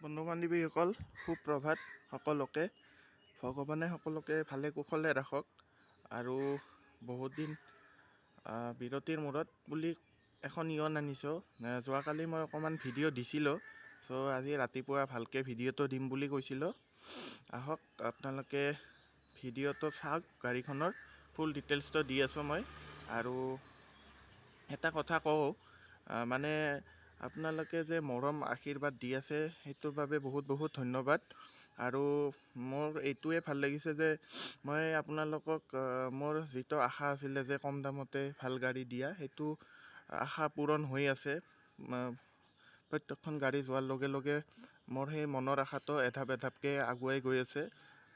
বন্ধু বান্ধৱীসকল সুপ্ৰভাত সকলোকে। ভগৱানে সকলোকে ভালে কুশলে ৰাখক। আৰু বহুত দিন বিৰতিৰ মূৰত বুলি এখন ইয়ন আনিছোঁ। যোৱাকালি মই অকণমান ভিডিঅ' দিছিলোঁ, আজি ৰাতিপুৱা ভালকৈ ভিডিঅ'টো দিম বুলি কৈছিলোঁ। আহক আপোনালোকে ভিডিঅ'টো চাওক, গাড়ীখনৰ ফুল ডিটেইলছটো দি আছোঁ মই। আৰু এটা কথা কওঁ, মানে আপোনালোকে যে মৰম আশীৰ্বাদ দি আছে সেইটোৰ বাবে বহুত বহুত ধন্যবাদ। আৰু মোৰ এইটোৱে ভাল লাগিছে যে মই আপোনালোকক মোৰ যিটো আশা আছিলে যে কম দামতে ভাল গাড়ী দিয়া, সেইটো আশা পূৰণ হৈ আছে। প্ৰত্যেকখন গাড়ী যোৱাৰ লগে লগে মোৰ সেই মনৰ আশাটো এধাপ এধাপকৈ আগুৱাই গৈ আছে।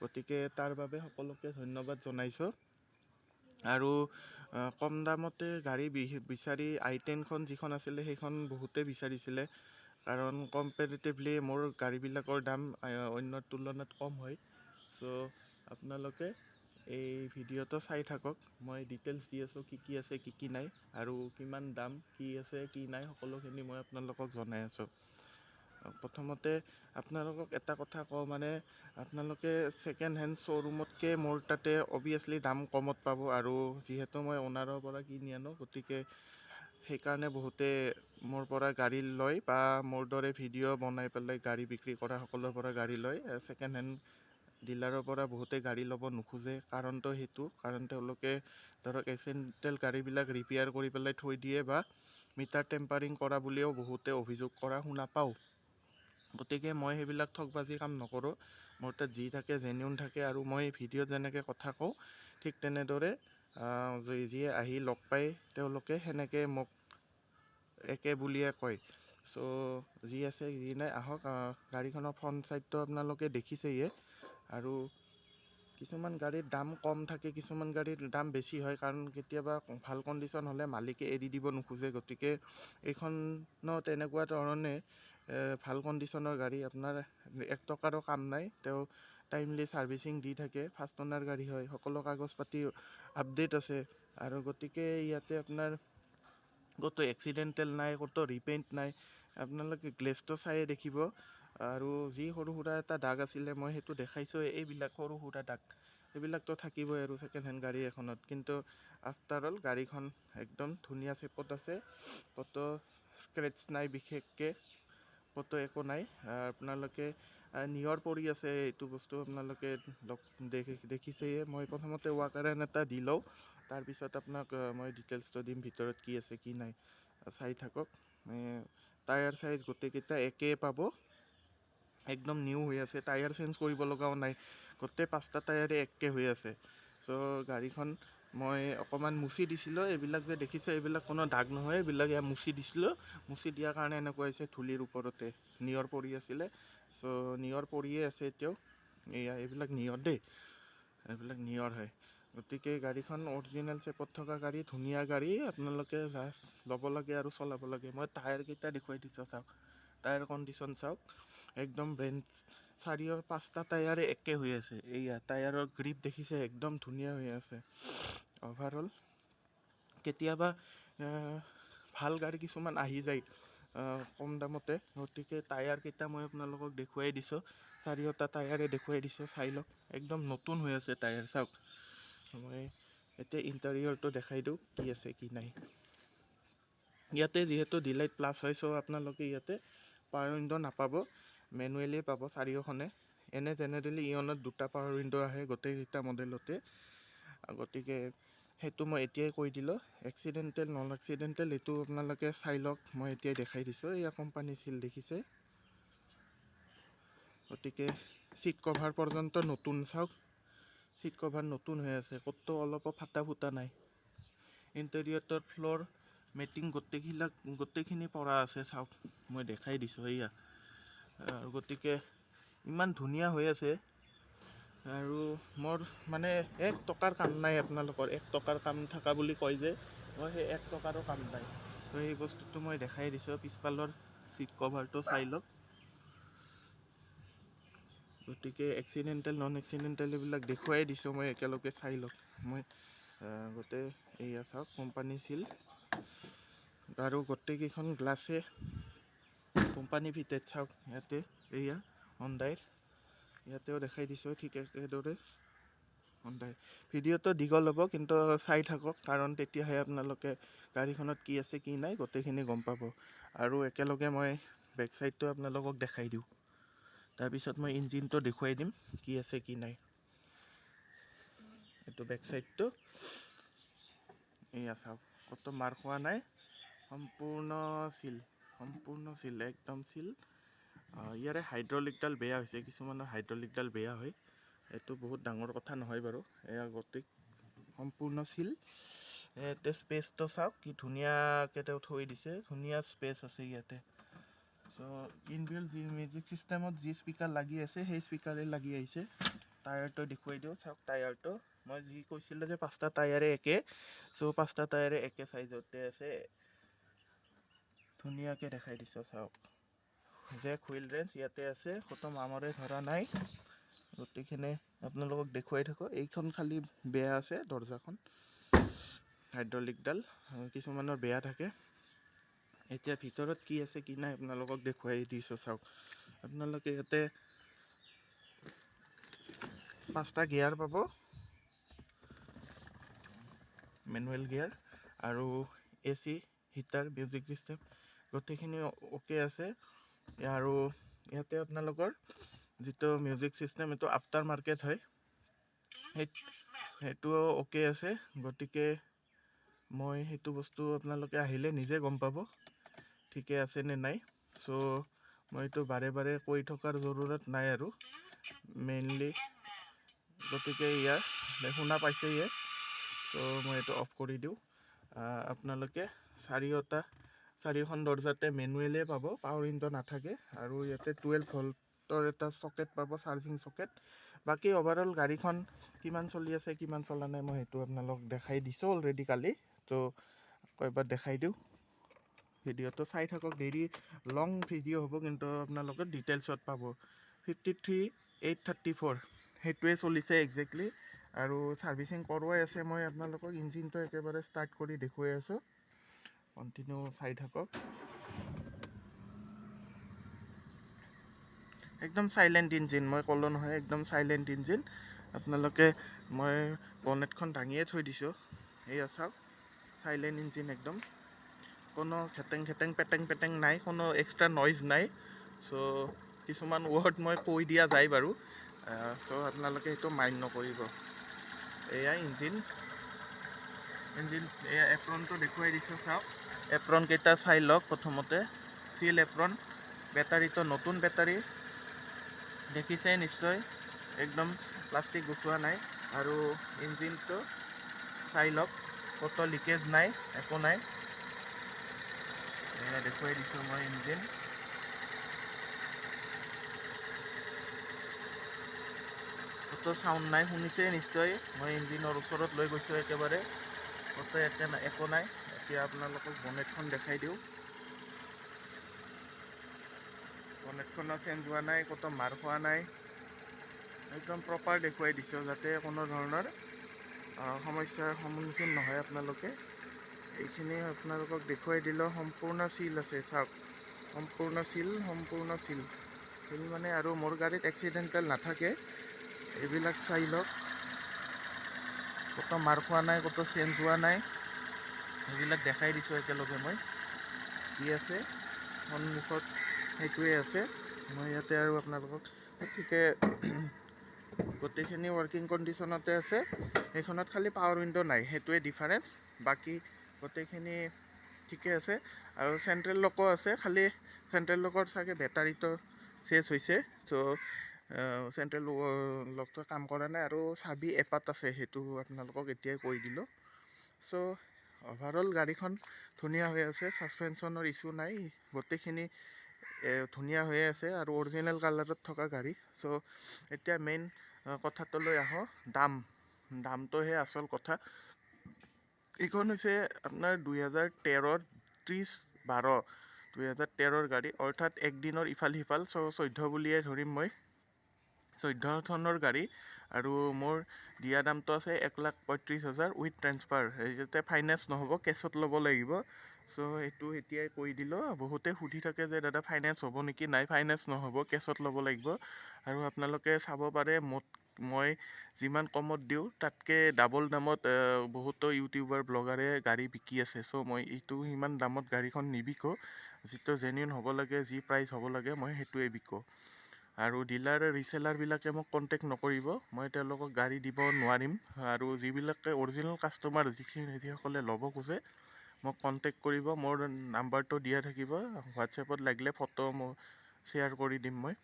গতিকে তাৰ বাবে সকলোকে ধন্যবাদ জনাইছোঁ। আৰু কম দামতে গাড়ী বিচাৰি i10খন যিখন আছিলে সেইখন বহুতে বিচাৰিছিলে, কাৰণ কম্পেৰিটিভলি মোৰ গাড়ীবিলাকৰ দাম অন্যৰ তুলনাত কম হয়। আপোনালোকে এই ভিডিঅ'টো চাই থাকক। মই ডিটেইলছ দি আছোঁ, কি আছে কি নাই, আৰু কিমান দাম, কি আছে কি নাই, সকলোখিনি মই আপোনালোকক জনাই আছোঁ। প্ৰথমতে আপোনালোকক এটা কথা কওঁ, মানে আপোনালোকে ছেকেণ্ড হেণ্ড শ্ব'ৰুমতকৈ মোৰ তাতে অভিয়াছলি দাম কমত পাব। আৰু যিহেতু মই অ'নাৰৰ পৰা কিনি আনো, গতিকে সেইকাৰণে বহুতে মোৰ পৰা গাড়ী লয়, বা মোৰ দৰে ভিডিঅ' বনাই পেলাই গাড়ী বিক্ৰী কৰা সকলৰ পৰা গাড়ী লয়। ছেকেণ্ড হেণ্ড ডিলাৰৰ পৰা বহুতে গাড়ী ল'ব নোখোজে, কাৰণটো সেইটো, কাৰণ তেওঁলোকে ধৰক এক্সিডেণ্টেল গাড়ীবিলাক ৰিপেয়াৰ কৰি পেলাই থৈ দিয়ে, বা মিটাৰ টেম্পাৰিং কৰা বুলিও বহুতে অভিযোগ কৰা শুনা পাওঁ। গতিকে মই সেইবিলাক ঠগবাজি কাম নকৰোঁ। মোৰ তাত যি থাকে জেনিউন থাকে, আৰু মই ভিডিঅ'ত যেনেকৈ কথা কওঁ ঠিক তেনেদৰে যিয়ে আহি লগ পায় তেওঁলোকে সেনেকৈ মোক একে বুলিয়ে কয়। যি আছে যি নাই, আহক। গাড়ীখনৰ ফ্ৰণ্ট ছাইডটো আপোনালোকে দেখিছেয়ে। আৰু কিছুমান গাড়ীৰ দাম কম থাকে, কিছুমান গাড়ীৰ দাম বেছি হয়, কাৰণ কেতিয়াবা ভাল কণ্ডিশ্যন হ'লে মালিকে এৰি দিব নোখোজে। গতিকে এইখনো তেনেকুৱা ধৰণে ভাল কণ্ডিশ্যনৰ গাড়ী, আপোনাৰ 1 টকাৰো কাম নাই। তেওঁ টাইমলি ছাৰ্ভিচিং দি থাকে, ফাৰ্ষ্ট অ'নাৰ গাড়ী হয়, সকলো কাগজ পাতি আপডেট আছে। আৰু গতিকে ইয়াতে আপোনাৰ ক'তো এক্সিডেণ্টেল নাই, ক'তো ৰিপেইণ্ট নাই। আপোনালোকে গ্লেছটো চায়ে দেখিব। আৰু যি সৰু সুৰা এটা দাগ আছিলে মই সেইটো দেখাইছোঁ, এইবিলাক সৰু সুৰা দাগ এইবিলাকতো থাকিবই আৰু ছেকেণ্ড হেণ্ড গাড়ী এখনত। কিন্তু আফটাৰ অল গাড়ীখন একদম ধুনীয়া চেপত আছে, ক'তো স্ক্ৰেচ নাই, বিশেষকৈ ক'তো একো নাই। আপোনালোকে নিয়ৰ পৰি আছে, এইটো বস্তু আপোনালোকে দেখিছেয়ে। মই প্ৰথমতে ৱাকাৰেন এটা দি লওঁ, তাৰপিছত আপোনাক মই ডিটেইলছটো দিম, ভিতৰত কি আছে কি নাই চাই থাকক। টায়াৰ চাইজ গোটেইকেইটা একেই পাব, একদম নিউ হৈ আছে, টায়াৰ চেঞ্জ কৰিব লগাও নাই, গোটেই 5টা টায়াৰে একে হৈ আছে। গাড়ীখন মই অকণমান মুচি দিছিলোঁ, এইবিলাক যে দেখিছে এইবিলাক কোনো দাগ নহয়, এইবিলাক মুচি দিছিলোঁ। মুচি দিয়াৰ কাৰণে এনেকুৱা হৈছে, ধূলিৰ ওপৰতে নিয়ৰ পৰি আছিলে। নিয়ৰ পৰিয়ে আছে এতিয়াও। এইবিলাক নিয়ৰ দেই, এইবিলাক নিয়ৰ হয়। গতিকে গাড়ীখন অৰিজিনেল চেপত থকা গাড়ী, ধুনীয়া গাড়ী। আপোনালোকে জাষ্ট ল'ব লাগে আৰু চলাব লাগে। মই টায়াৰকেইটা দেখুৱাই দিছোঁ, চাওক টায়াৰ কণ্ডিশ্যন চাওক, একদম ব্ৰেণ্ড 4-5টা টায়াৰে একে হৈ আছে। টায়াৰৰ গ্ৰিপ দেখিছে, একদম ধুনীয়া হৈ আছে। অভাৰঅল কেতিয়াবা ভাল গাড়ী কিছুমান আহি যায় কম দামতে, গতিকে টায়াৰকেইটা মই আপোনালোকক দেখুৱাই দিছোঁ, 4টা টায়াৰে দেখুৱাই দিছোঁ, চাই লওক, একদম নতুন হৈ আছে টায়াৰ। চাওক, মই এতিয়া ইণ্টেৰিয়ৰটো দেখাই দিওঁ, কি আছে কি নাই। ইয়াতে যিহেতু ডিলাইট প্লাছ হয়, আপোনালোকে ইয়াতে পাৱাৰ উইণ্ডো নাপাব, মেনুৱেলি পাব চাৰিওখনে। এনে জেনেৰেলি ইয়নত 2টা পাৱাৰ উইণ্ডো আহে গোটেইকেইটা মডেলতে। গতিকে সেইটো মই এতিয়াই কৈ দিলোঁ। এক্সিডেণ্টেল নন এক্সিডেণ্টেল এইটো আপোনালোকে চাই লওক, মই এতিয়াই দেখাই দিছোঁ। এয়া কোম্পানী চিল দেখিছে। গতিকে ছিট কভাৰ পৰ্যন্ত নতুন, চাওক ছিট কভাৰ নতুন হৈ আছে, ক'তো অলপো ফাটা ফুটা নাই। ইণ্টেৰিয়ৰৰ ফ্ল'ৰ মেটিং গোটেইখিনি পৰা আছে, চাওক মই দেখাই দিছোঁ এয়া। গতিকে ইমান ধুনীয়া হৈ আছে। আৰু মোৰ মানে 1 টকাৰ কাম নাই। আপোনালোকৰ 1 টকাৰ কাম থকা বুলি কয় যে, মই সেই 1 টকাৰো কাম নাই। এই বস্তুটো মই দেখাই দিছোঁ। পিছফালৰ ছিট কভাৰটো চাই লওক। গতিকে এক্সিডেণ্টেল নন এক্সিডেণ্টেল এইবিলাক দেখুৱাই দিছোঁ মই, একেলগে চাই লওক। মই গোটেই এয়া চাওক, কোম্পানী চিল, আৰু গোটেইকেইখন গ্লাছে কোম্পানী ভিতৰত চাওক ইয়াতে এয়া হণ্ডাইৰ ইয়াতেও দেখাই দিছোঁ ঠিক একেদৰে হণ্ডাই। ভিডিঅ'টো দীঘল হ'ব কিন্তু চাই থাকক, কাৰণ তেতিয়াহে আপোনালোকে গাড়ীখনত কি আছে কি নাই গোটেইখিনি গম পাব। আৰু একেলগে মই বেক চাইডটো আপোনালোকক দেখাই দিওঁ, তাৰপিছত মই ইঞ্জিনটো দেখুৱাই দিম কি আছে কি নাই। এইটো বেক চাইডটো এয়া চাওক, ক'তো মাৰ খোৱা নাই, সম্পূৰ্ণ চিল একদম চিল। ইয়াৰে হাইড্ৰলিকডাল বেয়া হৈছে, কিছুমানৰ হাইড্ৰলিকডাল বেয়া হয়, এইটো বহুত ডাঙৰ কথা নহয় বাৰু। এয়া গোটেই সম্পূৰ্ণ চিল। ইয়াতে স্পেচটো চাওক কি ধুনীয়াকৈ তেওঁ থৈ দিছে, ধুনীয়া স্পেচ আছে ইয়াতে। চ' ইনবিল্ট যি মিউজিক চিষ্টেমত যি স্পীকাৰ লাগি আছে সেই স্পীকাৰে লাগি আহিছে। টায়াৰটো দেখুৱাই দিওঁ চাওক, টায়াৰটো মই যি কৈছিলোঁ যে 5টা টায়াৰে একে, চ' 5টা টায়াৰে একে চাইজতে আছে, ধুনীয়াকৈ দেখাই দিছোঁ চাওক। জেক হুইল ৰেঞ্চ ইয়াতে আছে, ক'তো মামৰে ধৰা নাই, গোটেইখিনি আপোনালোকক দেখুৱাই থাকোঁ। এইখন খালি বেয়া আছে দৰজাখন, হাইড্ৰলিকডাল কিছুমানৰ বেয়া থাকে। এতিয়া ভিতৰত কি আছে কি নাই আপোনালোকক দেখুৱাই দিছোঁ চাওক। আপোনালোকে ইয়াতে 5টা গিয়াৰ পাব, মেনুৱেল গিয়াৰ, আৰু AC, হিটাৰ, মিউজিক চিষ্টেম গোটেইখিনি অ'কে আছে। আৰু ইয়াতে আপোনালোকৰ যিটো মিউজিক চিষ্টেম এইটো আফটাৰ মাৰ্কেট হয়, সেইটোও অ'কে আছে। গতিকে মই সেইটো বস্তু আপোনালোকে আহিলে নিজে গম পাব ঠিকে আছে নে নাই। চ' মই এইটো বাৰে বাৰে কৈ থকাৰ জৰুৰত নাই আৰু মেইনলি, গতিকে ইয়াৰ শুনা পাইছে ইয়ে। চ' মই এইটো অফ কৰি দিওঁ। আপোনালোকে চাৰিওখন দৰজাতে মেনুৱেলে পাব, পাৱাৰ উইণ্ডো নাথাকে। আৰু ইয়াতে 12 ভল্টৰ এটা চকেট পাব, চাৰ্জিং চকেট। বাকী অভাৰঅল গাড়ীখন কিমান চলি আছে কিমান চলা নাই মই সেইটো আপোনালোক দেখাই দিছোঁ অলৰেডি কালি, তো এবাৰ দেখাই দিওঁ। ভিডিঅ'টো চাই থাকক, দেৰি লং ভিডিঅ' হ'ব কিন্তু আপোনালোকে ডিটেইলছত পাব। 53,834 সেইটোৱে চলিছে একজেক্টলি, আৰু ছাৰ্ভিচিং কৰোৱাই আছে। মই আপোনালোকক ইঞ্জিনটো একেবাৰে ষ্টাৰ্ট কৰি দেখুৱাই আছোঁ, কণ্টিনিউ চাই থাকক। একদম চাইলেণ্ট ইঞ্জিন, মই ক'লোঁ নহয় একদম চাইলেণ্ট ইঞ্জিন। আপোনালোকে মই বনেটখন দাঙিয়ে থৈ দিছোঁ, এয়া চাওক চাইলেণ্ট ইঞ্জিন একদম, কোনো ঘেটেং পেটেং নাই, কোনো এক্সট্ৰা নইজ নাই। চ' কিছুমান ৱৰ্ড মই কৈ দিয়া যায় বাৰু, চ' আপোনালোকে সেইটো মাইণ্ড নকৰিব। এয়া ইঞ্জিন এয়া এপ্ৰনটো দেখুৱাই দিছোঁ চাওক, এপ্ৰনকেইটা চাই লওক প্ৰথমতে। চিল এপ্ৰন, বেটাৰীটো নতুন বেটাৰী দেখিছে নিশ্চয়, একদম প্লাষ্টিক গুচোৱা নাই। আৰু ইঞ্জিনটো চাই লওক, ক'তো লিকেজ নাই, একো নাই। এয়া দেখুৱাই দিছোঁ মই ইঞ্জিন। ক'তো চাউণ্ড নাই, শুনিছে নিশ্চয়। মই ইঞ্জিনৰ ওচৰত লৈ গৈছোঁ একেবাৰে, ক'তো একো নাই। এতিয়া আপোনালোকক বনেটখন দেখাই দিওঁ। বনেটখনো চেঞ্জ হোৱা নাই, ক'তো মাৰ খোৱা নাই, একদম প্ৰপাৰ দেখুৱাই দিছোঁ যাতে কোনো ধৰণৰ সমস্যাৰ সন্মুখীন নহয় আপোনালোকে। এইখিনি আপোনালোকক দেখুৱাই দিলেও সম্পূৰ্ণ চিল আছে চাওক, সম্পূৰ্ণ চিল মানে। আৰু মোৰ গাড়ীত এক্সিডেণ্টেল নাথাকে, এইবিলাক চাই লওক, ক'তো মাৰ খোৱা নাই, ক'তো চেঞ্জ হোৱা নাই, সেইবিলাক দেখাই দিছোঁ একেলগে। মই কি আছে সন্মুখত সেইটোৱে আছে। মই ইয়াতে আৰু আপোনালোকক গতিকে গোটেইখিনি ৱৰ্কিং কণ্ডিশ্যনতে আছে। সেইখনত খালি পাৱাৰ উইণ্ডো নাই, সেইটোৱে ডিফাৰেঞ্চ। বাকী গোটেইখিনি ঠিকে আছে। আৰু চেণ্ট্ৰেল লকো আছে, খালি চেণ্ট্ৰেল লকৰ চাগে বেটাৰীটো চেঞ্জ হৈছে, চ' চেণ্ট্ৰেল লকটো কাম কৰা নাই। আৰু চাবি এপাত আছে, সেইটো আপোনালোকক এতিয়াই কৈ দিলোঁ। চ' অভাৰঅল গাড়ীখন ধুনীয়া হৈ আছে, ছাছপেনশ্যনৰ ইছ্যু নাই, গোটেইখিনি ধুনীয়া হৈ আছে আৰু অৰিজিনেল কালাৰত থকা গাড়ী। চ' এতিয়া মেইন কথাটোলৈ আহোঁ, দামটোহে আচল কথা। এইখন হৈছে আপোনাৰ 2013 30/12 2013 গাড়ী, অৰ্থাৎ একদিনৰ ইফাল সিফাল, 14 বুলিয়ে ধৰিম মই। 14 চনৰ গাড়ী আৰু মোৰ দিয়া দামটো আছে 1,35,000 উইথ ট্ৰেন্সফাৰ। যাতে ফাইনেন্স নহ'ব, কেছত ল'ব লাগিব। চ' এইটো এতিয়াই কৈ দিলোঁ। বহুতে সুধি থাকে যে দাদা ফাইনেন্স হ'ব নেকি? নাই, ফাইনেন্স নহ'ব, কেছত ল'ব লাগিব। আৰু আপোনালোকে চাব পাৰে মই যিমান কমত দিওঁ তাতকৈ ডাবল দামত বহুতো ইউটিউবাৰ ব্লগাৰে গাড়ী বিকি আছে। চ' মই এইটো সিমান দামত গাড়ীখন নিবিকোঁ। যিটো জেনুইন হ'ব লাগে, যি প্ৰাইচ হ'ব লাগে, মই সেইটোৱে বিকোঁ। আৰু ডিলাৰ ৰিচেলাৰবিলাকে মোক কণ্টেক্ট নকৰিব, মই তেওঁলোকক গাড়ী দিব নোৱাৰিম। আৰু যিবিলাকে অৰিজিনেল কাষ্টমাৰ, যিসকলে ল'ব খোজে, মোক কণ্টেক্ট কৰিব। মোৰ নাম্বাৰটো দিয়া থাকিব, হোৱাটছএপত লাগিলে ফটো মই শ্বেয়াৰ কৰি দিম মই।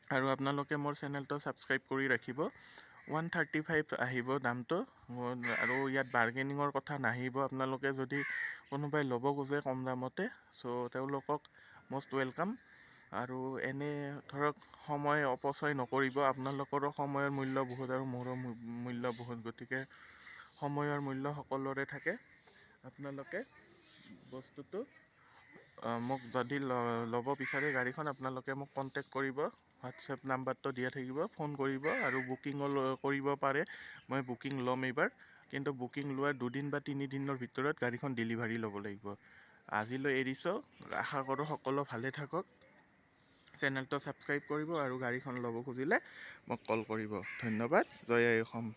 আৰু আপোনালোকে মোৰ চেনেলটো ছাবস্ক্ৰাইব কৰি ৰাখিব। 135 আহিব দামটো। আৰু ইয়াত বাৰ্গেনিঙৰ কথা নাহিব। আপোনালোকে যদি কোনোবাই ল'ব খোজে কম দামতে, চ' তেওঁলোকক মষ্ট ৱেলকাম। আৰু এনে ধৰক সময় অপচয় নকৰিব। আপোনালোকৰো সময়ৰ মূল্য বহুত আৰু মোৰো মূল্য বহুত, গতিকে সময়ৰ মূল্য সকলোৰে থাকে। আপোনালোকে বস্তুটো মোক যদি ল'ব বিচাৰে গাড়ীখন, আপোনালোকে মোক কণ্টেক্ট কৰিব। হোৱাটছএপ নাম্বাৰটো দিয়া থাকিব, ফোন কৰিব। আৰু বুকিঙো কৰিব পাৰে, মই বুকিং ল'ম এইবাৰ। কিন্তু বুকিং লোৱাৰ 2 বা 3 দিনৰ ভিতৰত গাড়ীখন ডেলিভাৰী ল'ব লাগিব। আজিলৈ এৰিছোঁ। আশা কৰোঁ সকলো ভালে থাকক। চেনেলটো ছাবস্ক্ৰাইব কৰিব আৰু গাড়ীখন ল'ব খুজিলে মোক কল কৰিব। ধন্যবাদ। জয় আই অসম।